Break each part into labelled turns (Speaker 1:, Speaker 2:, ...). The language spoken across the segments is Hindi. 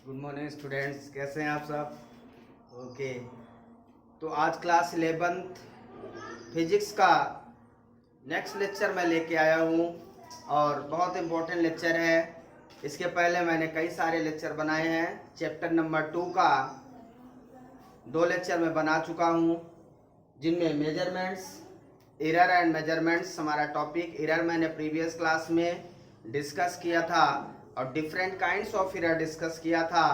Speaker 1: गुड मॉर्निंग स्टूडेंट्स, कैसे हैं आप सब? ओके। तो आज क्लास 11th फिजिक्स का नेक्स्ट लेक्चर मैं लेके आया हूँ और बहुत इम्पोर्टेंट लेक्चर है। इसके पहले मैंने कई सारे लेक्चर बनाए हैं। चैप्टर नंबर 2 का 2 लेक्चर मैं बना चुका हूँ, जिनमें मेजरमेंट्स, एरर एंड मेजरमेंट्स हमारा टॉपिक। एरर मैंने प्रीवियस क्लास में डिस्कस किया था और different kinds of error discuss किया था।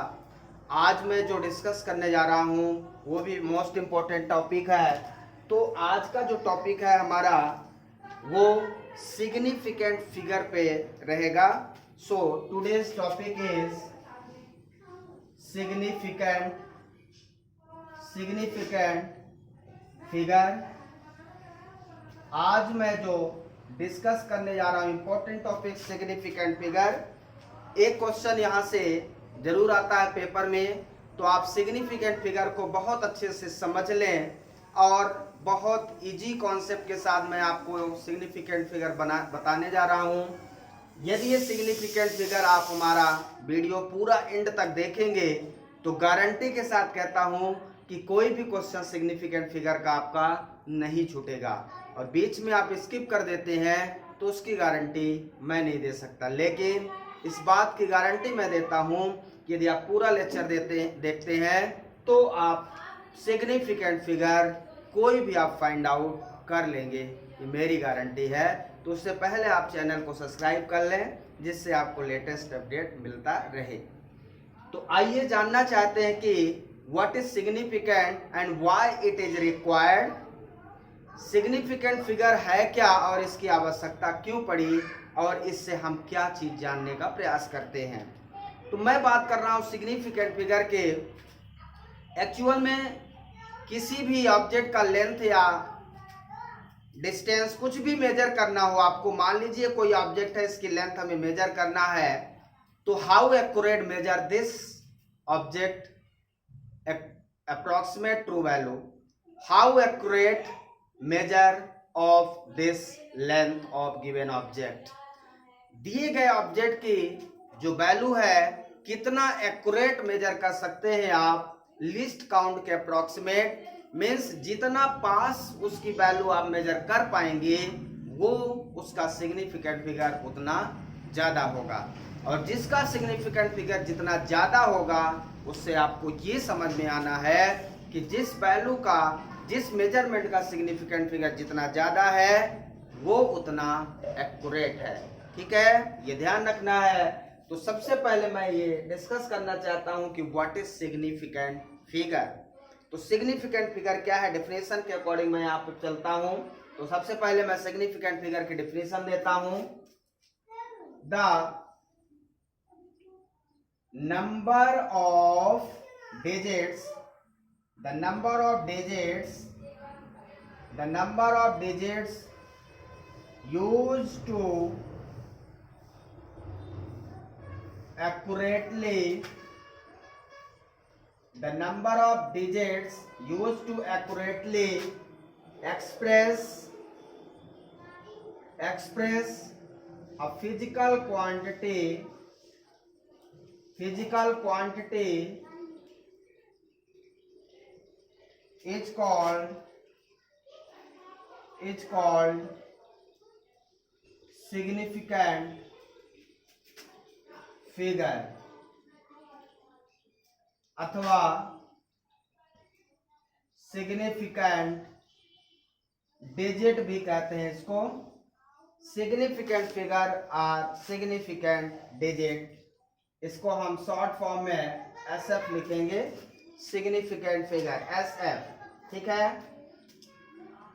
Speaker 1: आज मैं जो डिस्कस करने जा रहा हूँ वो भी मोस्ट इम्पोर्टेंट टॉपिक है। तो आज का जो टॉपिक है हमारा वो सिग्निफिकेंट फिगर पे रहेगा। So today's topic is significant figure. आज मैं जो डिस्कस करने जा रहा हूँ इम्पोर्टेंट टॉपिक सिग्निफिकेंट फिगर। एक क्वेश्चन यहाँ से जरूर आता है पेपर में, तो आप सिग्निफिकेंट फिगर को बहुत अच्छे से समझ लें और बहुत इजी कॉन्सेप्ट के साथ मैं आपको सिग्निफिकेंट फिगर बताने जा रहा हूँ। यदि ये सिग्निफिकेंट फिगर आप हमारा वीडियो पूरा एंड तक देखेंगे तो गारंटी के साथ कहता हूँ कि कोई भी क्वेश्चन सिग्निफिकेंट फिगर का आपका नहीं छूटेगा, और बीच में आप स्किप कर देते हैं तो उसकी गारंटी मैं नहीं दे सकता। लेकिन इस बात की गारंटी मैं देता हूं कि यदि आप पूरा लेक्चर देखते हैं तो आप सिग्निफिकेंट फिगर कोई भी आप फाइंड आउट कर लेंगे, ये मेरी गारंटी है। तो उससे पहले आप चैनल को सब्सक्राइब कर लें, जिससे आपको लेटेस्ट अपडेट मिलता रहे। तो आइए जानना चाहते हैं कि what is significant and why it is required. Significant figure है क्या और इसकी आवश्यकता क्यों पड़ी, और इससे हम क्या चीज जानने का प्रयास करते हैं। तो मैं बात कर रहा हूं सिग्निफिकेंट फिगर के। एक्चुअल में किसी भी ऑब्जेक्ट का लेंथ या डिस्टेंस कुछ भी मेजर करना हो आपको, मान लीजिए कोई ऑब्जेक्ट है, इसकी लेंथ हमें मेजर करना है, तो how accurate measure this object approximate true value, how accurate measure of this length of given object। दिए गए ऑब्जेक्ट की जो वैल्यू है कितना एक्यूरेट मेजर कर सकते हैं आप, लिस्ट काउंट के अप्रोक्सीमेट मीन्स जितना पास उसकी वैल्यू आप मेजर कर पाएंगे वो उसका सिग्निफिकेंट फिगर उतना ज्यादा होगा। और जिसका सिग्निफिकेंट फिगर जितना ज्यादा होगा उससे आपको ये समझ में आना है कि जिस वैल्यू का, जिस मेजरमेंट का सिग्निफिकेंट फिगर जितना ज्यादा है वो उतना एक्यूरेट है। ठीक है, ये ध्यान रखना है। तो सबसे पहले मैं ये डिस्कस करना चाहता हूं कि व्हाट इज सिग्निफिकेंट फिगर। तो सिग्निफिकेंट फिगर क्या है, डेफिनेशन के अकॉर्डिंग मैं यहाँ पे चलता हूं। तो सबसे पहले मैं सिग्निफिकेंट फिगर की डेफिनेशन देता हूं। The number of digits the number of digits used to accurately express a physical quantity is called significant figure अथवा सिग्निफिकेंट डिजिट भी कहते हैं इसको। सिग्निफिकेंट फिगर और सिग्निफिकेंट डिजिट, इसको हम शॉर्ट फॉर्म में SF लिखेंगे, सिग्निफिकेंट फिगर SF। ठीक है।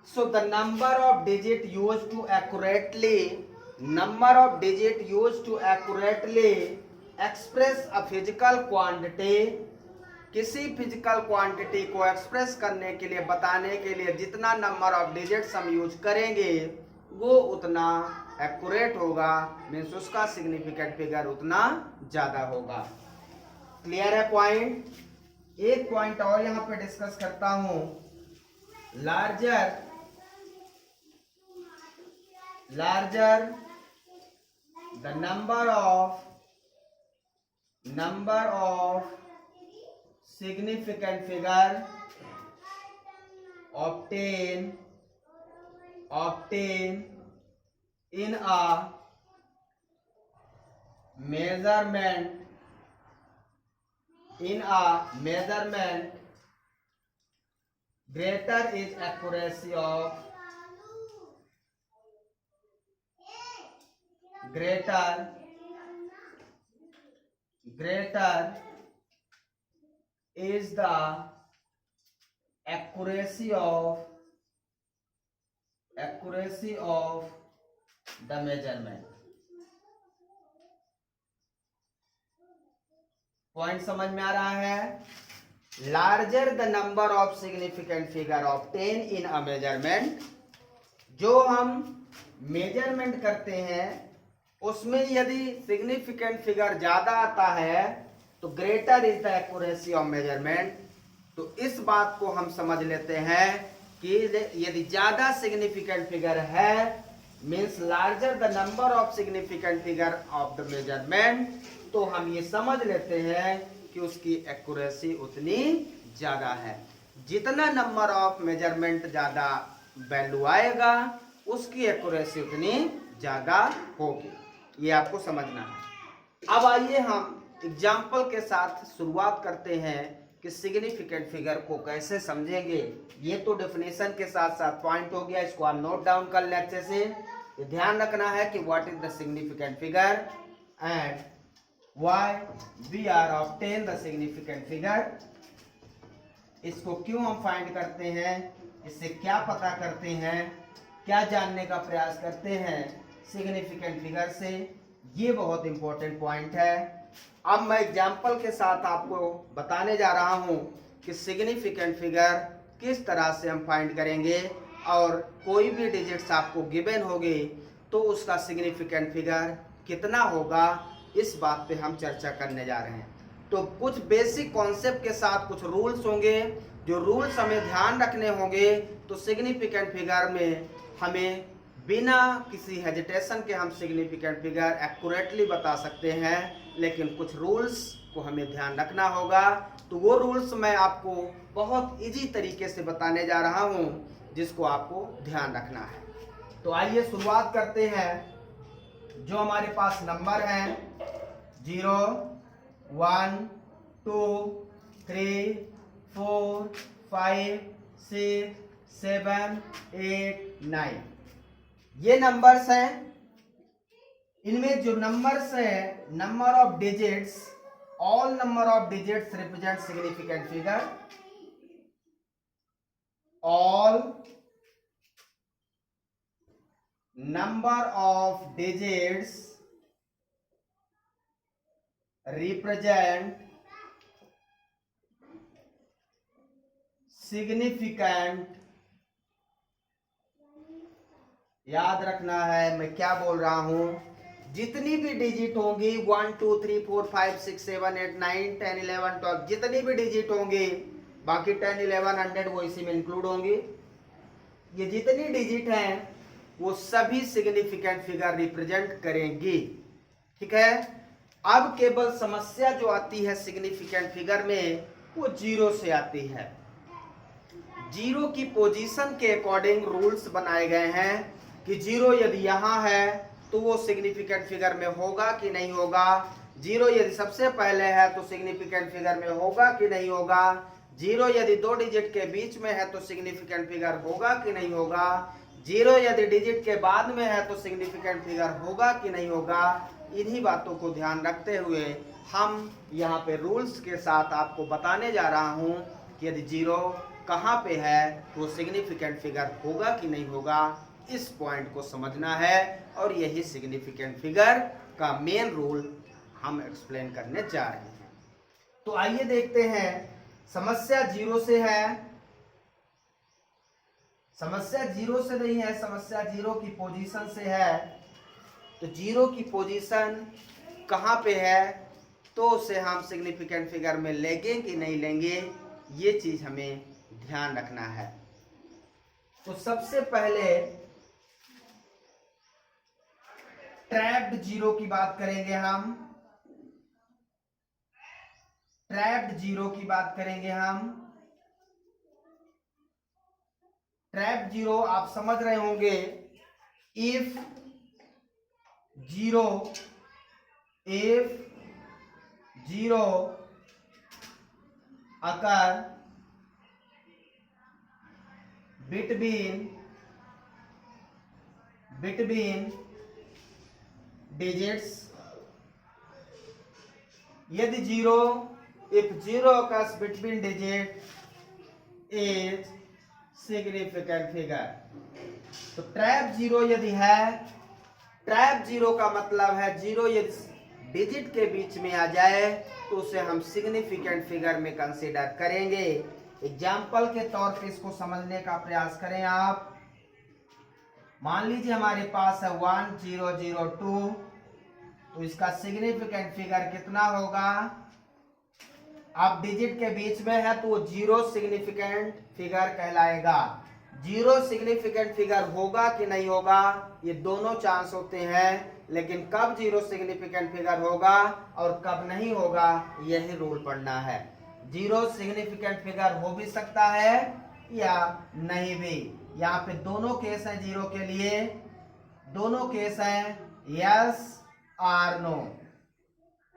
Speaker 1: So the number of digit used to accurately express a physical quantity, किसी फिजिकल क्वांटिटी को एक्सप्रेस करने के लिए, बताने के लिए जितना नंबर ऑफ डिजिट्स हम यूज करेंगे वो उतना एक्यूरेट होगा, मीन्स उसका सिग्निफिकेंट फिगर उतना ज्यादा होगा। क्लियर है पॉइंट? एक पॉइंट और यहां पे डिस्कस करता हूं। Larger the number of number of significant figure obtained in a measurement greater is accuracy of greater is the accuracy of the measurement। Point समझ में आ रहा है? Larger the number of significant figure obtain in a measurement, जो हम मेजरमेंट करते हैं उसमें यदि सिग्निफिकेंट फिगर ज्यादा आता है तो greater is the accuracy of measurement. तो इस बात को हम समझ लेते हैं कि यदि ज्यादा सिग्निफिकेंट फिगर है means larger the number of significant figure of the measurement, तो हम ये समझ लेते हैं कि उसकी एक्यूरेसी उतनी ज्यादा है। जितना नंबर ऑफ मेजरमेंट ज्यादा वैल्यू आएगा उसकी एक्यूरेसी उतनी ज्यादा होगी, ये आपको समझना है। अब आइए हम एग्जाम्पल के साथ शुरुआत करते हैं कि सिग्निफिकेंट फिगर को कैसे समझेंगे। ये तो डेफिनेशन के साथ साथ पॉइंट हो गया, इसको आप नोट डाउन कर लें अच्छे से। ये ध्यान रखना है कि what is the significant figure and why we are obtain the significant figure. इसको क्यों हम फाइंड करते हैं, इससे क्या पता करते हैं, क्या जानने का प्रयास करते हैं सिग्निफिकेंट फिगर से, ये बहुत इंपॉर्टेंट पॉइंट है। अब मैं एग्जाम्पल के साथ आपको बताने जा रहा हूं कि सिग्निफिकेंट फिगर किस तरह से हम फाइंड करेंगे, और कोई भी डिजिट्स आपको गिवन होगी तो उसका सिग्निफिकेंट फिगर कितना होगा, इस बात पे हम चर्चा करने जा रहे हैं। तो कुछ बेसिक कॉन्सेप्ट के साथ कुछ रूल्स होंगे, जो रूल्स हमें ध्यान रखने होंगे। तो सिग्निफिकेंट फिगर में हमें बिना किसी हेजिटेशन के हम सिग्निफिकेंट फिगर एक्यूरेटली बता सकते हैं, लेकिन कुछ रूल्स को हमें ध्यान रखना होगा। तो वो रूल्स मैं आपको बहुत इजी तरीके से बताने जा रहा हूं, जिसको आपको ध्यान रखना है। तो आइए शुरुआत करते हैं। जो हमारे पास नंबर हैं 0, 1, 2, 3, 4, 5, 6, 7, 8, 9, ये नंबर्स हैं। इनमें जो नंबर्स हैं, number of digits, all number of digits represent significant figure. All number of digits represent significant, याद रखना है मैं क्या बोल रहा हूं। जितनी भी डिजिट होंगी 1, 2, 3, 4, 5, 6, 7, 8, 9, 10, 11, 12, जितनी भी डिजिट होंगी, बाकी 10, 11, 100 वो इसी में इंक्लूड होंगी। ये जितनी डिजिट हैं वो सभी सिग्निफिकेंट फिगर रिप्रेजेंट करेंगी, ठीक है। अब केवल समस्या जो आती है सिग्निफिकेंट फिगर में वो 0 से आती है। 0 की पोजीशन के अकॉर्डिंग रूल्स बनाए गए हैं कि 0 यदि यहाँ है तो वो सिग्निफिकेंट फिगर में होगा कि नहीं होगा। 0 यदि सबसे पहले है तो सिग्निफिकेंट फिगर में होगा कि नहीं होगा। 0 यदि 2 डिजिट के बीच में है तो सिग्निफिकेंट फिगर होगा कि नहीं होगा। 0 यदि डिजिट के बाद में है तो सिग्निफिकेंट फिगर होगा कि नहीं होगा। इन्हीं बातों को ध्यान रखते हुए हम यहाँ पे रूल्स के साथ आपको बताने जा रहा हूँ कि यदि 0 कहाँ पे है तो वो सिग्निफिकेंट फिगर होगा कि नहीं होगा। इस पॉइंट को समझना है, और यही सिग्निफिकेंट फिगर का मेन रूल हम एक्सप्लेन करने जा रहे हैं। तो आइए देखते हैं। समस्या 0 से है, समस्या 0 से नहीं है, समस्या 0 की पोजीशन से है। तो 0 की पोजीशन कहाँ पे है तो उसे हम सिग्निफिकेंट फिगर में लेंगे कि नहीं लेंगे, ये चीज हमें ध्यान रखना है। तो सबसे पहले ट्रैप्ड 0 की बात करेंगे हम। ट्रैप्ड जीरो की बात करेंगे हम। ट्रैप्ड जीरो आप समझ रहे होंगे, if zero occur between digits, यदि if zero occurs between digit is significant figure। तो ट्रैप जीरो यदि है, ट्रैप जीरो का मतलब है जीरो यदि डिजिट के बीच में आ जाए तो उसे हम सिग्निफिकेंट फिगर में कंसीडर करेंगे। एग्जाम्पल के तौर पे इसको समझने का प्रयास करें आप। मान लीजिए हमारे पास है 1002, तो इसका सिग्निफिकेंट फिगर कितना होगा? अब डिजिट के बीच में है तो वो जीरो सिग्निफिकेंट फिगर कहलाएगा। जीरो सिग्निफिकेंट फिगर होगा कि नहीं होगा, ये दोनों चांस होते हैं, लेकिन कब जीरो सिग्निफिकेंट फिगर होगा और कब नहीं होगा यही रूल पढ़ना है। जीरो सिग्निफिकेंट फिगर हो भी सकता है या नहीं भी। यहाँ पे दोनों केस हैं जीरो के लिए, दोनों केस हैं यस और नो।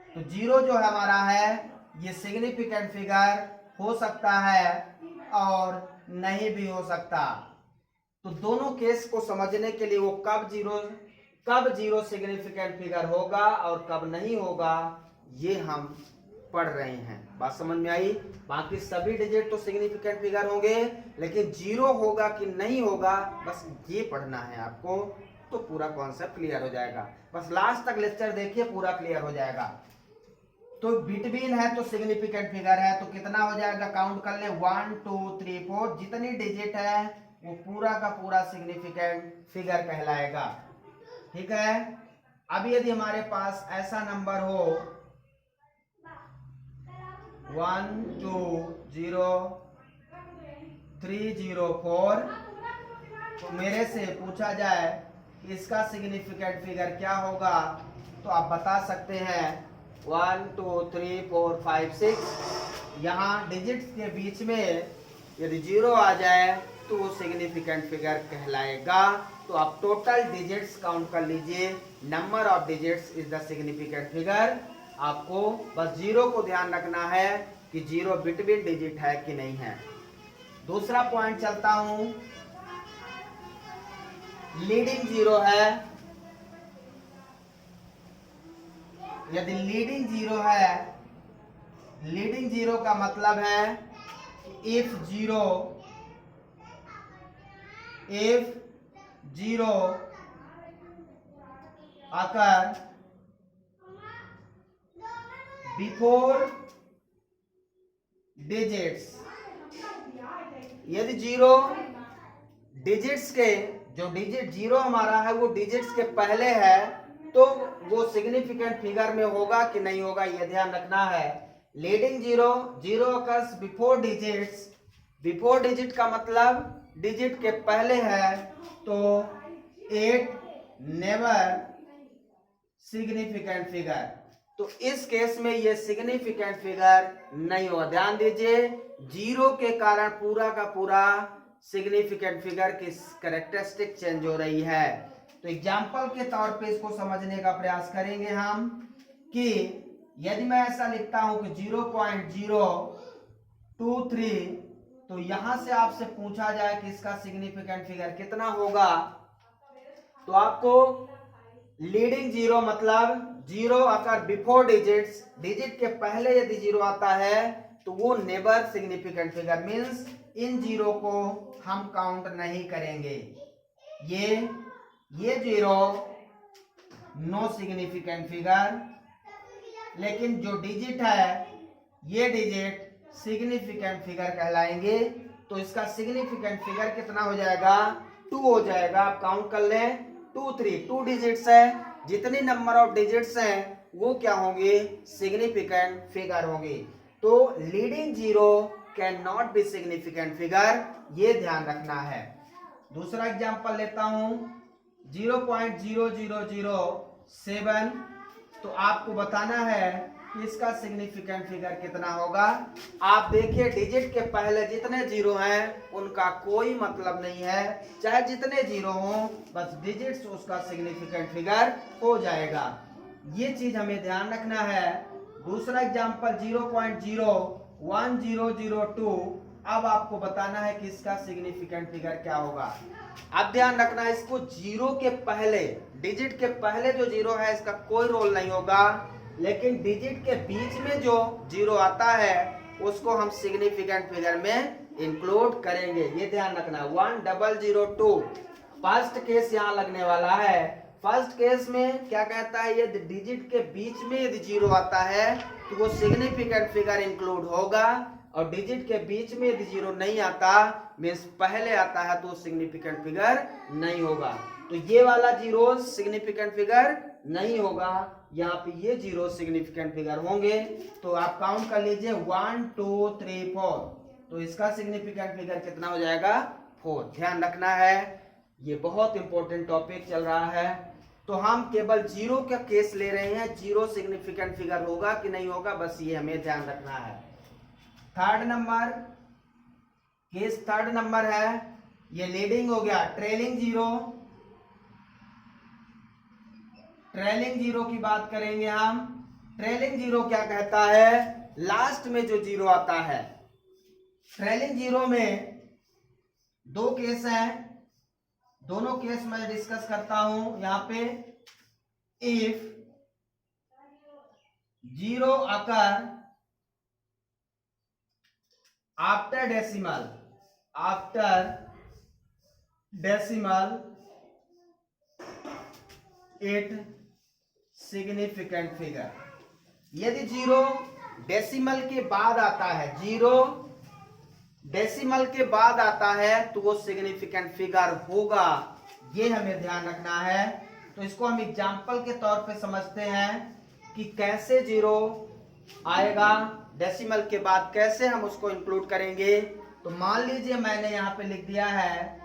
Speaker 1: तो जीरो जो हमारा है ये सिग्निफिकेंट फिगर हो सकता है और नहीं भी हो सकता। तो दोनों केस को समझने के लिए वो कब जीरो सिग्निफिकेंट फिगर होगा और कब नहीं होगा ये हम पढ़ रहे हैं। बात समझ में आई? बाकी सभी डिजिट तो सिग्निफिकेंट फिगर होंगे, लेकिन जीरो होगा कि नहीं होगा बस ये पढ़ना है आपको, तो पूरा कॉन्सेप्ट क्लियर हो जाएगा। बस लास्ट तक लेक्चर देखिए, पूरा क्लियर हो जाएगा। तो बिटवीन है तो सिग्निफिकेंट फिगर है, तो कितना हो जाएगा काउंट कर ले, 1 2 3 4, जितनी डिजिट है वो पूरा का पूरा सिग्निफिकेंट फिगर कहलाएगा। ठीक है। अब यदि हमारे पास ऐसा नंबर हो 1 2 0 3 0 4, तो मेरे से पूछा जाए कि इसका सिग्निफिकेंट फिगर क्या होगा, तो आप बता सकते हैं 1 2 3 4 5 6। यहाँ डिजिट्स के बीच में यदि जीरो आ जाए तो वो सिग्निफिकेंट फिगर कहलाएगा। तो आप टोटल डिजिट्स काउंट कर लीजिए, number of digits is the significant figure. आपको बस जीरो को ध्यान रखना है कि जीरो बिटवीन डिजिट है कि नहीं है। दूसरा पॉइंट चलता हूं, लीडिंग जीरो है। यदि लीडिंग जीरो है, लीडिंग जीरो का मतलब है if zero occur before digits, यदि जीरो डिजिट्स के, जो डिजिट जीरो हमारा है वो डिजिट्स के पहले है, तो वो सिग्निफिकेंट फिगर में होगा कि नहीं होगा ये ध्यान रखना है। Leading zero occurs before digits, before digit का मतलब डिजिट के पहले है, तो इट नेवर सिग्निफिकेंट फिगर। तो इस केस में ये सिग्निफिकेंट फिगर नहीं होगा। ध्यान दीजिए, जीरो के कारण पूरा का पूरा सिग्निफिकेंट फिगर की कैरेक्टरिस्टिक चेंज हो रही है। तो एग्जाम्पल के तौर पे इसको समझने का प्रयास करेंगे हम कि यदि मैं ऐसा लिखता हूं कि 0.023, तो यहां से आपसे पूछा जाए कि इसका सिग्निफिकेंट फिगर कितना होगा, तो आपको लीडिंग जीरो मतलब जीरो अकर बिफोर डिजिट्स, डिजिट के पहले यदि जीरो आता है तो वो never significant figure, means in zero को हम काउंट नहीं करेंगे। ये जीरो नो सिग्निफिकेंट फिगर, लेकिन जो डिजिट है ये डिजिट सिग्निफिकेंट फिगर कहलाएंगे। तो इसका सिग्निफिकेंट फिगर कितना हो जाएगा, 2 हो जाएगा। आप काउंट कर लें 2 3, 2 डिजिट्स है, जितनी नंबर ऑफ डिजिट्स हैं वो क्या होंगे, सिग्निफिकेंट फिगर होंगे। तो leading zero can not be significant figure, ये ध्यान रखना है। दूसरा एग्जांपल लेता हूं 0.0007, तो आपको बताना है कि इसका सिग्निफिकेंट फिगर कितना होगा। आप देखिए डिजिट के पहले जितने जीरो हैं उनका कोई मतलब नहीं है, चाहे जितने जीरो हों, बस डिजिट्स उसका सिग्निफिकेंट फिगर हो जाएगा। ये चीज हमें ध्यान रखना है। दूसरा एग्जांपल 0.01002। अब आपको बताना है कि इसका सिग्निफिकेंट फिगर क्या होगा। अब ध्यान रखना है, इसको जीरो के पहले, डिजिट के पहले जो जीरो है इसका कोई रोल नहीं होगा, लेकिन डिजिट के बीच में जो जीरो आता है उसको हम सिग्निफिकेंट फिगर में इंक्लूड करेंगे। ये ध्यान रखना। 1002 फर्स्ट केस यहाँ लगने वाला है। फर्स्ट केस में क्या कहता है, यदि डिजिट के बीच में यदि जीरो आता है तो वो सिग्निफिकेंट फिगर इंक्लूड होगा, और डिजिट के बीच में यदि जीरो नहीं आता, मीन्स पहले आता है, तो सिग्निफिकेंट फिगर नहीं होगा। तो ये वाला जीरो सिग्निफिकेंट फिगर नहीं होगा, यहाँ पे ये जीरो सिग्निफिकेंट फिगर होंगे। तो आप काउंट कर लीजिए 1 2 3 4। तो इसका सिग्निफिकेंट फिगर कितना हो जाएगा, 4। ध्यान रखना है, ये बहुत इंपॉर्टेंट टॉपिक चल रहा है। तो हम केवल जीरो का केस ले रहे हैं, जीरो सिग्निफिकेंट फिगर होगा कि नहीं होगा, बस ये हमें ध्यान रखना है। Third number case, third number है, ये लीडिंग हो गया, ट्रेलिंग जीरो। ट्रेलिंग जीरो की बात करेंगे हम। ट्रेलिंग जीरो क्या कहता है, लास्ट में जो जीरो आता है। ट्रेलिंग जीरो में दो केस हैं, दोनों केस मैं डिस्कस करता हूं यहां पे। If zero occur after decimal it significant figure. यदि जीरो डेसिमल के बाद आता है, जीरो डेसिमल के बाद आता है, तो वो सिग्निफिकेंट फिगर होगा। ये हमें ध्यान रखना है। तो इसको हम एग्जांपल के तौर पे समझते हैं कि कैसे जीरो आएगा, डेसिमल के बाद कैसे हम उसको इंक्लूड करेंगे। तो मान लीजिए मैंने यहाँ पे लिख दिया है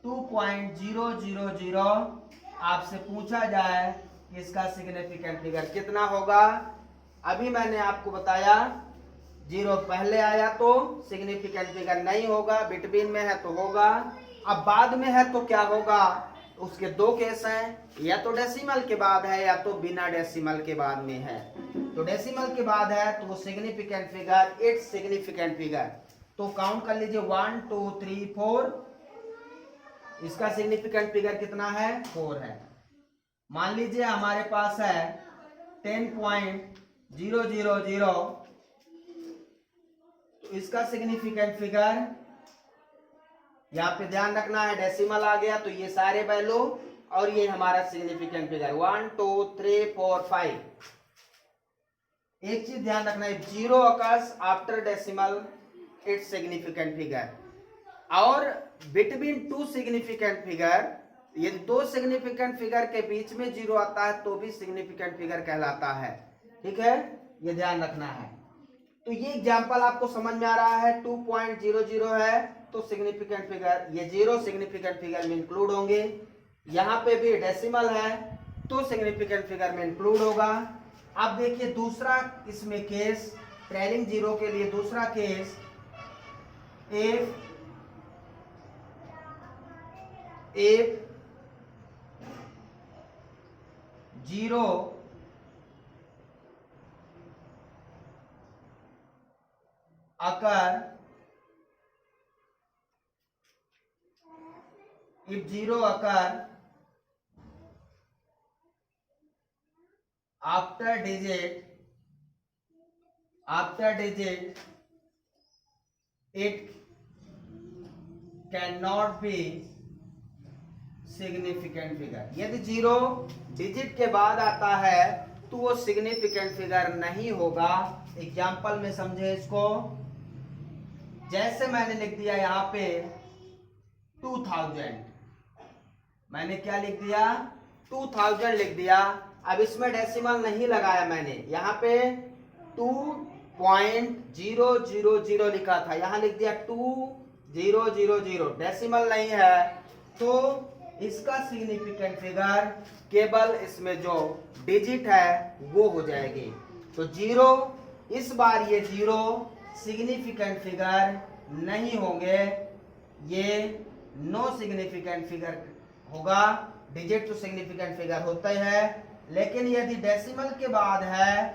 Speaker 1: 2.000। आपसे पूछा जाए कि इसका सिग्निफिकेंट फिगर कितना होगा। अभी मैंने आपको बताया जीरो पहले आया तो सिग्निफिकेंट फिगर नहीं होगा, बिटवीन में है तो होगा, अब बाद में है तो क्या होगा। उसके दो केस हैं, या तो डेसिमल के बाद है या तो बिना डेसिमल के बाद में है। तो डेसिमल के बाद है तो वो significant figure, it's significant figure. तो काउंट कर लीजिए 1 2 3 4। इसका सिग्निफिकेंट फिगर कितना है, 4 है। मान लीजिए हमारे पास है 10.000। तो इसका सिग्निफिकेंट फिगर, यहाँ पे ध्यान रखना है डेसिमल आ गया तो ये सारे वैल्यू, और ये हमारा सिग्निफिकेंट फिगर 1 2 3 4 5। एक चीज ध्यान रखना है, zero occurs after decimal it's significant figure, और बिटवीन टू सिग्निफिकेंट फिगर, यदि दो सिग्निफिकेंट फिगर के बीच में जीरो आता है तो भी सिग्निफिकेंट फिगर कहलाता है। ठीक है, ये ध्यान रखना है। तो ये एग्जांपल आपको समझ में आ रहा है। 2.00 है तो सिग्निफिकेंट फिगर, ये जीरो सिग्निफिकेंट फिगर में इंक्लूड होंगे। यहाँ पे भी डेसिमल है तो सिग्निफिकेंट फिगर में इंक्लूड होगा। अब देखिए दूसरा इसमें केस, ट्रेलिंग जीरो के लिए दूसरा case, if zero occur after digit it cannot be significant figure. यदि जीरो डिजिट के बाद आता है तो वो सिग्निफिकेंट फिगर नहीं होगा। एग्जाम्पल में समझे इसको, जैसे मैंने लिख दिया यहाँ पे 2000, मैंने क्या लिख दिया 2000 लिख दिया। अब इसमें डेसिमल नहीं लगाया मैंने, यहाँ पे 2.000 लिखा था, यहाँ लिख दिया 2000, डेसिमल नहीं है। तो इसका सिग्निफिकेंट फिगर केवल इसमें जो डिजिट है वो हो जाएगी। तो जीरो, इस बार ये जीरो सिग्निफिकेंट फिगर नहीं होंगे, ये नो सिग्निफिकेंट फिगर होगा। डिजिट तो सिग्निफिकेंट फिगर होता है, लेकिन यदि डेसिमल के बाद है,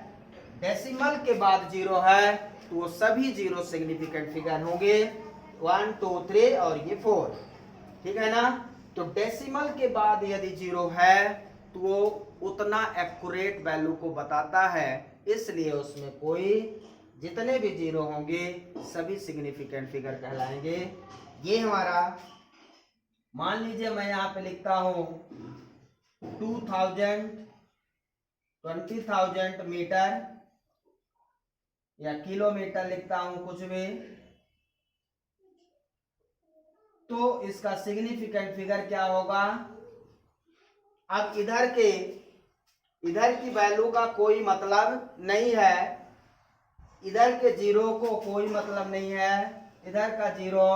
Speaker 1: डेसिमल के बाद जीरो है, तो वो सभी जीरो सिग्निफिकेंट फिगर होंगे, 1 2 3 और ये 4, ठीक है ना। तो डेसिमल के बाद यदि जीरो है तो वो उतना एक्यूरेट वैल्यू को बताता है, इसलिए उसमें कोई जितने भी जीरो होंगे सभी सिग्निफिकेंट फिगर कहलाएंगे। ये हमारा, मान लीजिए मैं यहाँ पे लिखता हूं 2000, 20,000 मीटर या किलोमीटर लिखता हूं कुछ भी, तो इसका सिग्निफिकेंट फिगर क्या होगा। अब इधर की वैल्यू का कोई मतलब नहीं है, इधर के जीरो को कोई मतलब नहीं है, इधर का जीरो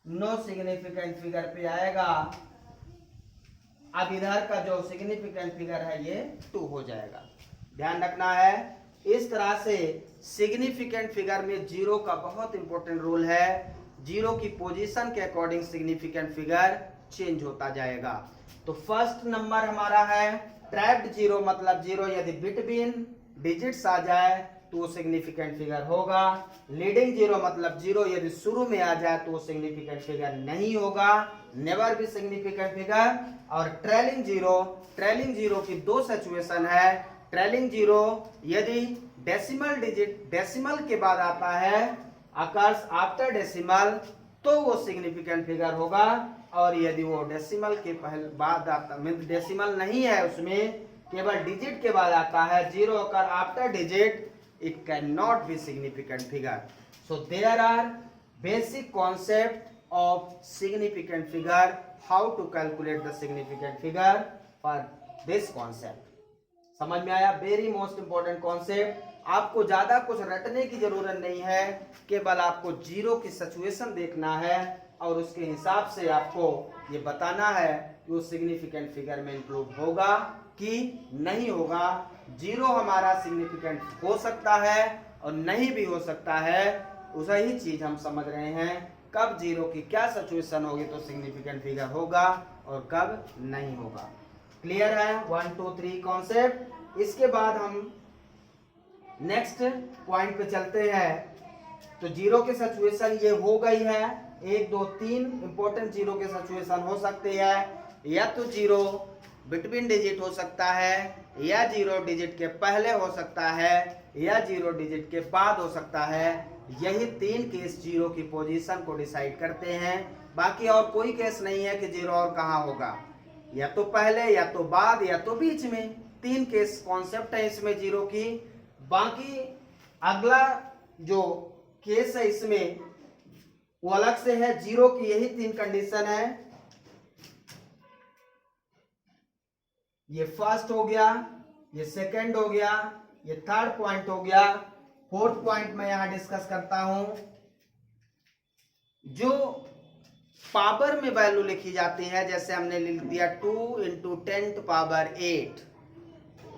Speaker 1: नो सिग्निफिकेंट फिगर पे आएगा। अब इधर का जो सिग्निफिकेंट फिगर है ये 2 हो जाएगा, ध्यान रखना है। इस तरह से सिग्निफिकेंट फिगर में जीरो का बहुत इंपॉर्टेंट रोल है, जीरो की पोजीशन के अकॉर्डिंग सिग्निफिकेंट फिगर चेंज होता जाएगा। तो फर्स्ट नंबर हमारा है ट्रैप्ड जीरो, मतलब जीरो यदि बिटवीन डिजिट्स आ जाए तो वो सिग्निफिकेंट फिगर होगा। लीडिंग जीरो मतलब जीरो यदि शुरू में आ जाए तो वो सिग्निफिकेंट फिगर नहीं होगा, नेवर भी सिग्निफिकेंट फिगर। और ट्रेलिंग जीरो की दो सिचुएशन है। ट्रेलिंग जीरो यदि डेसिमल डिजिट डेसिमल के बाद आता है, अकर्स आफ्टर डेसिमल, तो वो सिग्निफिकेंट फिगर होगा। और यदि वो डेसिमल के पहले बाद आता, डेसिमल नहीं है उसमें, केवल डिजिट के बाद आता है, zero occur after digit, it cannot be significant figure. So there are basic concept of significant figure, how to calculate the significant figure for this concept. समझ में आया? Very most important concept. आपको ज्यादा कुछ रटने की जरूरत नहीं है, केवल आपको जीरो की सिचुएशन देखना है और उसके हिसाब से आपको ये बताना है कि वो सिग्निफिकेंट फिगर में इंक्लूड होगा कि नहीं होगा। जीरो हमारा सिग्निफिकेंट हो सकता है और नहीं भी हो सकता है, वही चीज हम समझ रहे हैं। कब जीरो की क्या सिचुएशन होगी तो सिग्निफिकेंट फिगर होगा और कब नहीं होगा। क्लियर है? 1 2 3 कॉन्सेप्ट। इसके बाद हम नेक्स्ट पॉइंट पे चलते हैं। तो जीरो के सिचुएशन ये हो गई है, 1 2 3 इंपॉर्टेंट जीरो के सिचुएशन हो सकते हैं। या तो जीरो बिटवीन डिजिट हो सकता है, या जीरो डिजिट के पहले हो सकता है, या जीरो डिजिट के बाद हो सकता है। यही 3 केस जीरो की पोजीशन को डिसाइड करते हैं। बाकी और कोई केस नहीं है कि जीरो और कहाँ होगा, या तो पहले, या तो बाद, या तो बीच में। 3 केस कॉन्सेप्ट है इसमें जीरो की। बाकी अगला जो केस है इसमें वो अलग से है। जीरो की यही 3 कंडीशन है। ये फर्स्ट हो गया, ये सेकंड हो गया, ये थर्ड पॉइंट हो गया। फोर्थ पॉइंट मैं यहां डिस्कस करता हूं। जो पावर में वैल्यू लिखी जाती है, जैसे हमने लिख दिया 2 × 10⁸,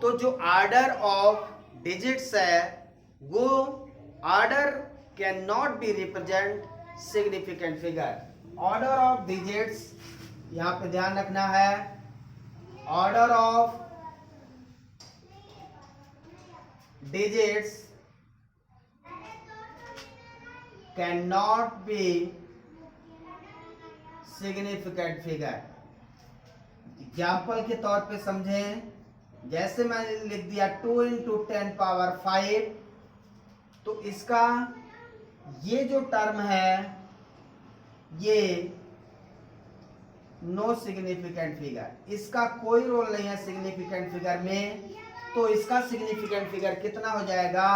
Speaker 1: तो जो ऑर्डर ऑफ डिजिट्स है वो order can not be represent significant figure. Order of digits यहां पे ध्यान रखना है, order of digits can not be significant figure. Example के तौर पे समझें, जैसे मैंने लिख दिया 2 × 10⁵, तो इसका ये जो टर्म है ये नो सिग्निफिकेंट फिगर, इसका कोई रोल नहीं है सिग्निफिकेंट फिगर में। तो इसका सिग्निफिकेंट फिगर कितना हो जाएगा,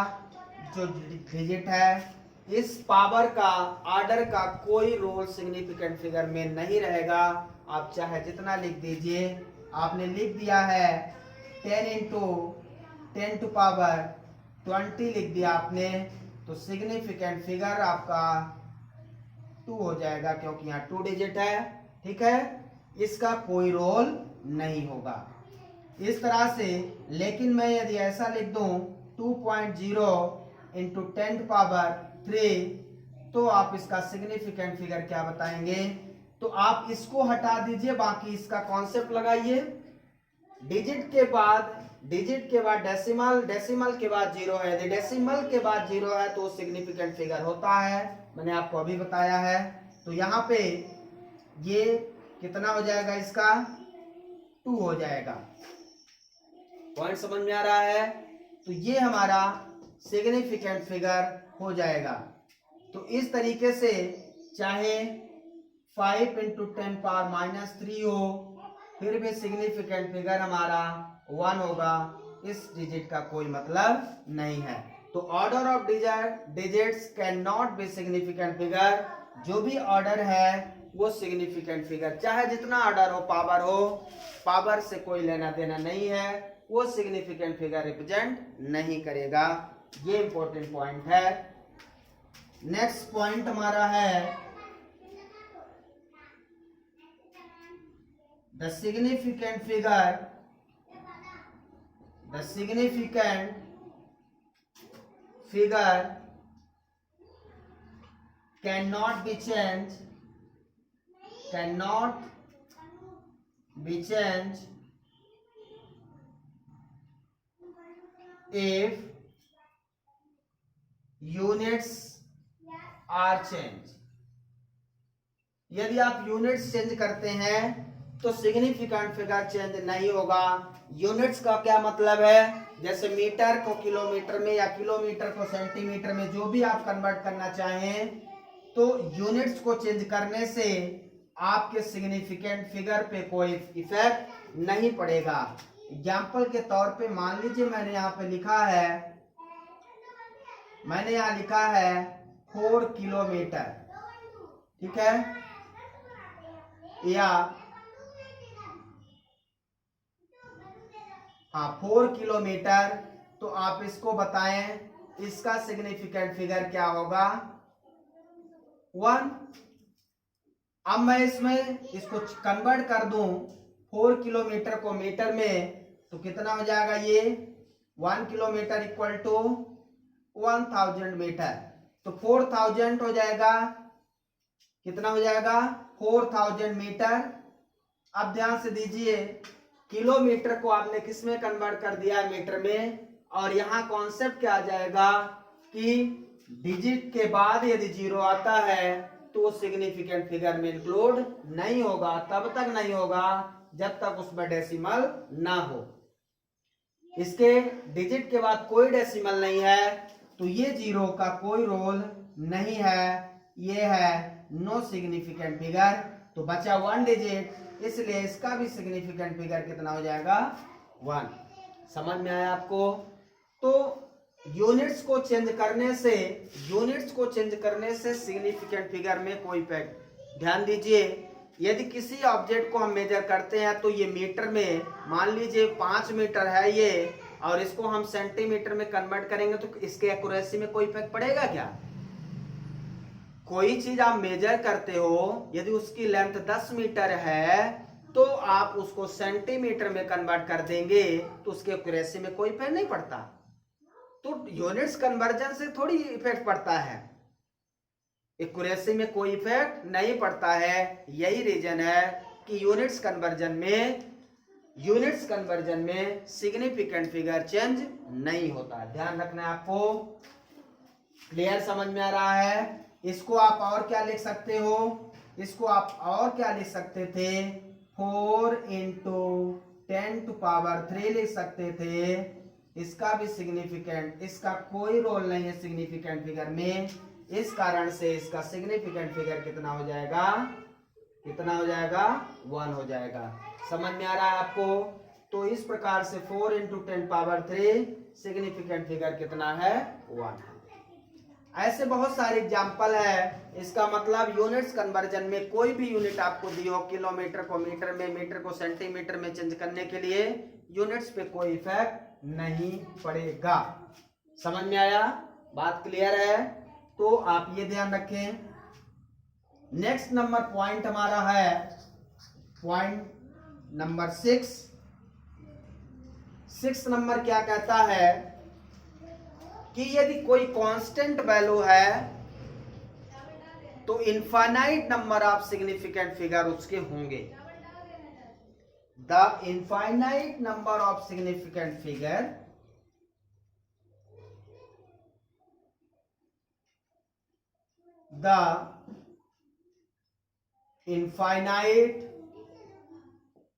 Speaker 1: जो डिजिट है, इस पावर का, ऑर्डर का कोई रोल सिग्निफिकेंट फिगर में नहीं रहेगा। आप चाहे जितना लिख दीजिए। आपने लिख दिया है 10 × 10⁻20 लिख दिया आपने, तो सिग्निफिकेंट फिगर आपका 2 हो जाएगा, क्योंकि यहाँ 2 डिजिट है। ठीक है, इसका कोई रोल नहीं होगा इस तरह से। लेकिन मैं यदि ऐसा लिख दूं 2.0 इंटू 10⁻3, तो आप इसका सिग्निफिकेंट फिगर क्या बताएंगे? तो आप इसको हटा दीजिए, बाकी इसका कॉन्सेप्ट लगाइए। डिजिट के बाद डेसिमल, डेसिमल के बाद जीरो है, यदि डेसिमल के बाद जीरो है तो सिग्निफिकेंट फिगर होता है, मैंने आपको अभी बताया है। तो यहाँ पे ये कितना हो जाएगा? इसका 2 हो जाएगा। पॉइंट समझ में आ रहा है? तो ये हमारा सिग्निफिकेंट फिगर हो जाएगा। तो इस तरीके से चाहे 5 इंटू 10⁻³ हो, फिर भी सिग्निफिकेंट फिगर हमारा 1 होगा, इस डिजिट का कोई मतलब नहीं है। तो order of digits can not be significant figure. जो भी ऑर्डर है वो सिग्निफिकेंट फिगर, चाहे जितना ऑर्डर हो, पावर से कोई लेना देना नहीं है, वो सिग्निफिकेंट फिगर रिप्रेजेंट नहीं करेगा। ये इंपॉर्टेंट पॉइंट है। नेक्स्ट पॉइंट हमारा है the significant figure cannot be changed if units are changed। यदि आप यूनिट्स चेंज करते हैं तो सिग्निफिकेंट फिगर चेंज नहीं होगा। यूनिट्स का क्या मतलब है? जैसे मीटर को किलोमीटर में या किलोमीटर को सेंटीमीटर में, जो भी आप कन्वर्ट करना चाहें, तो यूनिट्स को चेंज करने से आपके सिग्निफिकेंट फिगर पे कोई इफेक्ट नहीं पड़ेगा। एग्जाम्पल के तौर पे मान लीजिए मैंने यहाँ पे लिखा है 4 किलोमीटर, ठीक है, या 4 किलोमीटर, तो आप इसको बताएं इसका सिग्निफिकेंट फिगर क्या होगा? 1। अब मैं इसको कन्वर्ट कर दूं 4 किलोमीटर को मीटर में, तो कितना हो जाएगा? ये 1 किलोमीटर इक्वल टू 1000 मीटर, तो 4000 हो जाएगा। कितना हो जाएगा? 4000 मीटर। अब ध्यान से दीजिए, किलोमीटर को आपने किस में कन्वर्ट कर दिया? मीटर में। और यहाँ कॉन्सेप्ट क्या आ जाएगा कि डिजिट के बाद यदि जीरो आता है तो सिग्निफिकेंट फिगर में इंक्लूड नहीं होगा। तब तक नहीं होगा जब तक उसमें डेसिमल ना हो। इसके डिजिट के बाद कोई डेसिमल नहीं है तो ये जीरो का कोई रोल नहीं है, ये है नो सिग्निफिकेंट फिगर। तो बचा 1 डिजिट, इसलिए इसका भी सिग्निफिकेंट फिगर कितना हो जाएगा? 1। समझ में आया आपको? तो यूनिट्स को चेंज करने से सिग्निफिकेंट फिगर में कोई इफेक्ट। ध्यान दीजिए, यदि किसी ऑब्जेक्ट को हम मेजर करते हैं तो ये मीटर में, मान लीजिए 5 मीटर है ये, और इसको हम सेंटीमीटर में कन्वर्ट करेंगे तो इसके एक्यूरेसी में कोई इफेक्ट पड़ेगा क्या? कोई चीज आप मेजर करते हो, यदि उसकी लेंथ 10 मीटर है तो आप उसको सेंटीमीटर में कन्वर्ट कर देंगे तो उसके एक्यूरेसी में कोई इफेक्ट नहीं पड़ता। तो यूनिट्स कन्वर्जन से थोड़ी इफेक्ट पड़ता है, एक्यूरेसी में कोई इफेक्ट नहीं पड़ता है। यही रीजन है कि यूनिट्स कन्वर्जन में सिग्निफिकेंट फिगर चेंज नहीं होता। ध्यान रखना है आपको। क्लियर? समझ में आ रहा है? इसको आप और क्या लिख सकते हो? इसको आप और क्या लिख सकते थे? 4 इंटू 10⁻³ लिख सकते थे। इसका भी सिग्निफिकेंट, इसका कोई रोल नहीं है सिग्निफिकेंट फिगर में, इस कारण से इसका सिग्निफिकेंट फिगर कितना हो जाएगा? 1 हो जाएगा। समझ में आ रहा है आपको? तो इस प्रकार से 4 इंटू 10⁻³ सिग्निफिकेंट फिगर कितना है? 1 है। ऐसे बहुत सारे एग्जाम्पल है। इसका मतलब यूनिट्स कन्वर्जन में कोई भी यूनिट आपको दी हो, किलोमीटर को मीटर में, मीटर को सेंटीमीटर में चेंज करने के लिए यूनिट्स पे कोई इफेक्ट नहीं पड़ेगा। समझ में आया? बात क्लियर है? तो आप ये ध्यान रखें। नेक्स्ट नंबर पॉइंट हमारा है पॉइंट नंबर 6। 6 नंबर क्या कहता है? कि यदि कोई कांस्टेंट वैल्यू है तो infinite number of significant figure उसके होंगे। The infinite number of significant figure the infinite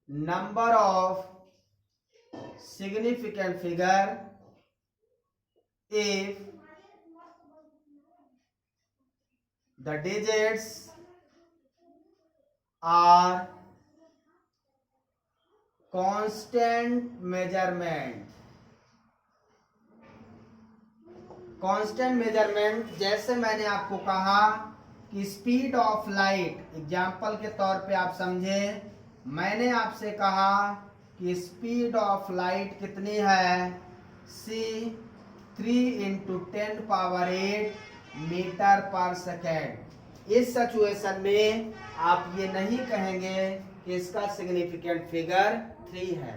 Speaker 1: number of significant figure if the digits are constant measurement। Constant measurement, जैसे मैंने आपको कहा कि स्पीड ऑफ लाइट, एग्जाम्पल के तौर पे आप समझे, मैंने आपसे कहा कि स्पीड ऑफ लाइट कितनी है, c 3 × 10⁸ मीटर पर सेकेंड। इस सिचुएशन में आप ये नहीं कहेंगे कि इसका सिग्निफिकेंट फिगर 3 है,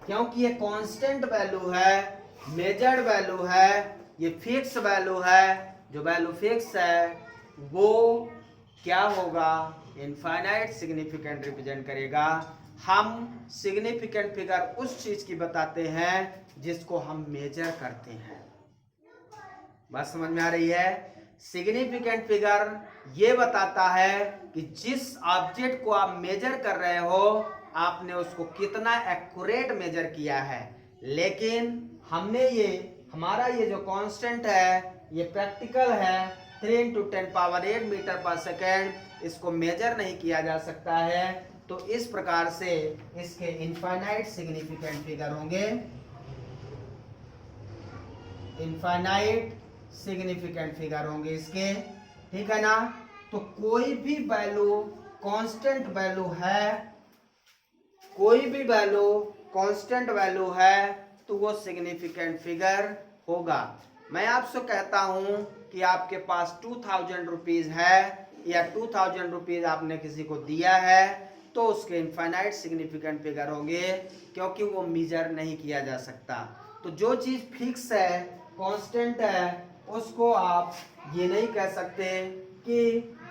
Speaker 1: क्योंकि ये कांस्टेंट वैल्यू है, मेजर्ड वैल्यू है, ये फिक्स वैल्यू है। जो वैल्यू फिक्स है वो क्या होगा, इनफाइनाइट सिग्निफिकेंट रिप्रेजेंट करेगा। हम सिग्निफिकेंट फिगर उस चीज की बताते हैं जिसको हम मेजर करते हैं। बात समझ में आ रही है? सिग्निफिकेंट फिगर ये बताता है कि जिस ऑब्जेक्ट को आप मेजर कर रहे हो आपने उसको कितना एक्यूरेट मेजर किया है। लेकिन हमने हमारा ये जो कांस्टेंट है ये प्रैक्टिकल है, 3 × 10⁸ मीटर पर सेकेंड, इसको मेजर नहीं किया जा सकता है। तो इस प्रकार से इसके इनफाइनाइट सिग्निफिकेंट फिगर होंगे, इनफाइनाइट सिग्निफिकेंट फिगर होंगे इसके, ठीक है ना। तो कोई भी वैल्यू कांस्टेंट वैल्यू है, कोई भी वैल्यू कांस्टेंट वैल्यू है तो वो सिग्निफिकेंट फिगर होगा। मैं आपसे कहता हूं कि आपके पास 2000 रुपीज है या 2000 रुपीज आपने किसी को दिया है तो उसके इनफाइनाइट सिग्निफिकेंट फिगर होंगे, क्योंकि वो मेजर नहीं किया जा सकता। तो जो चीज फिक्स है, कांस्टेंट है, उसको आप ये नहीं कह सकते कि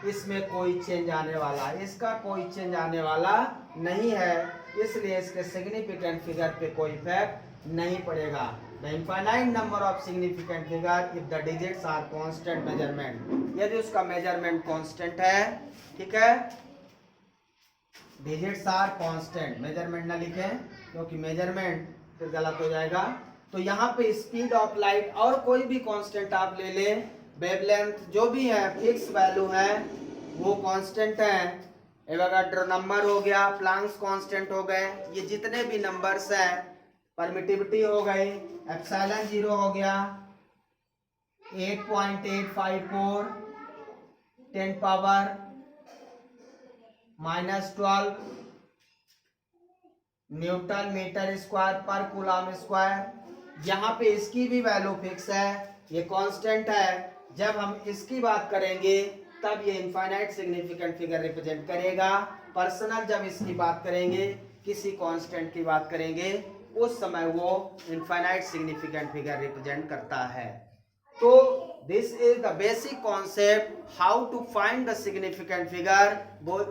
Speaker 1: इसमें कोई चेंज आने वाला, इसका कोई चेंज आने वाला नहीं है, इसलिए इसके सिग्निफिकेंट फिगर पे कोई इफेक्ट नहीं पड़ेगा। The infinite number of significant figure if the digits are constant measurement, यदि उसका मेजरमेंट कांस्टेंट है, ठीक है, डिजिट्स आर कांस्टेंट, मेजरमेंट ना लिखें क्योंकि मेजरमेंट फिर गलत हो जाएगा। तो यहाँ पे स्पीड ऑफ लाइट और कोई भी कांस्टेंट आप ले लें, वेवलेंथ जो भी है फिक्स वैल्यू है वो कांस्टेंट है। एवोगाड्रो नंबर हो गया, प्लांक्स कांस्टेंट हो गए, ये जितने भी नंबर्स हैं, परमिटिविटी हो गई, एप्सिलॉन 0 हो गया, 8.854 10⁻⁻12 न्यूटन मीटर स्क्वायर पर कूलम स्क्वायर। यहाँ पे इसकी भी वैल्यू फिक्स है, ये कांस्टेंट है। जब हम इसकी बात करेंगे तब ये इनफाइनाइट सिग्निफिकेंट फिगर रिप्रेजेंट करेगा। पर्सनल जब इसकी बात करेंगे, किसी कांस्टेंट की बात करेंगे, उस समय वो इनफाइनाइट सिग्निफिकेंट फिगर रिप्रेजेंट करता है। तो this is the basic concept how to find the significant figure,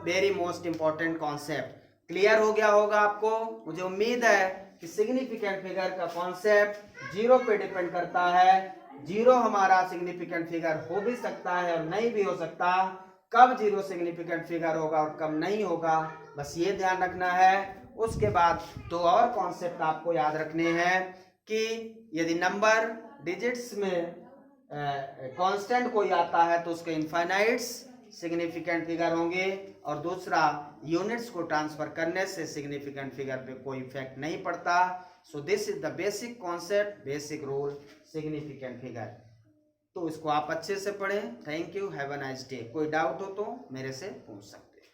Speaker 1: very most important concept. Clear हो गया होगा आपको। मुझे उम्मीद है कि सिग्निफिकेंट फिगर का कॉन्सेप्ट 0 पे डिपेंड करता है। 0 हमारा सिग्निफिकेंट फिगर हो भी सकता है और नहीं भी हो सकता। कब 0 सिग्निफिकेंट फिगर होगा और कब नहीं होगा, बस ये ध्यान रखना है। उसके बाद 2 और कॉन्सेप्ट आपको याद रखने हैं कि यदि नंबर डिजिट्स में कांस्टेंट कोई आता है तो उसके इनफाइनाइट्स सिग्निफिकेंट फिगर होंगे, और दूसरा यूनिट्स को ट्रांसफर करने से सिग्निफिकेंट फिगर पे कोई इफेक्ट नहीं पड़ता। So this is the basic concept, basic rule significant figure. तो इसको आप अच्छे से पढ़ें। Thank you, have a nice day. कोई डाउट हो तो मेरे से पूछ सकते हैं।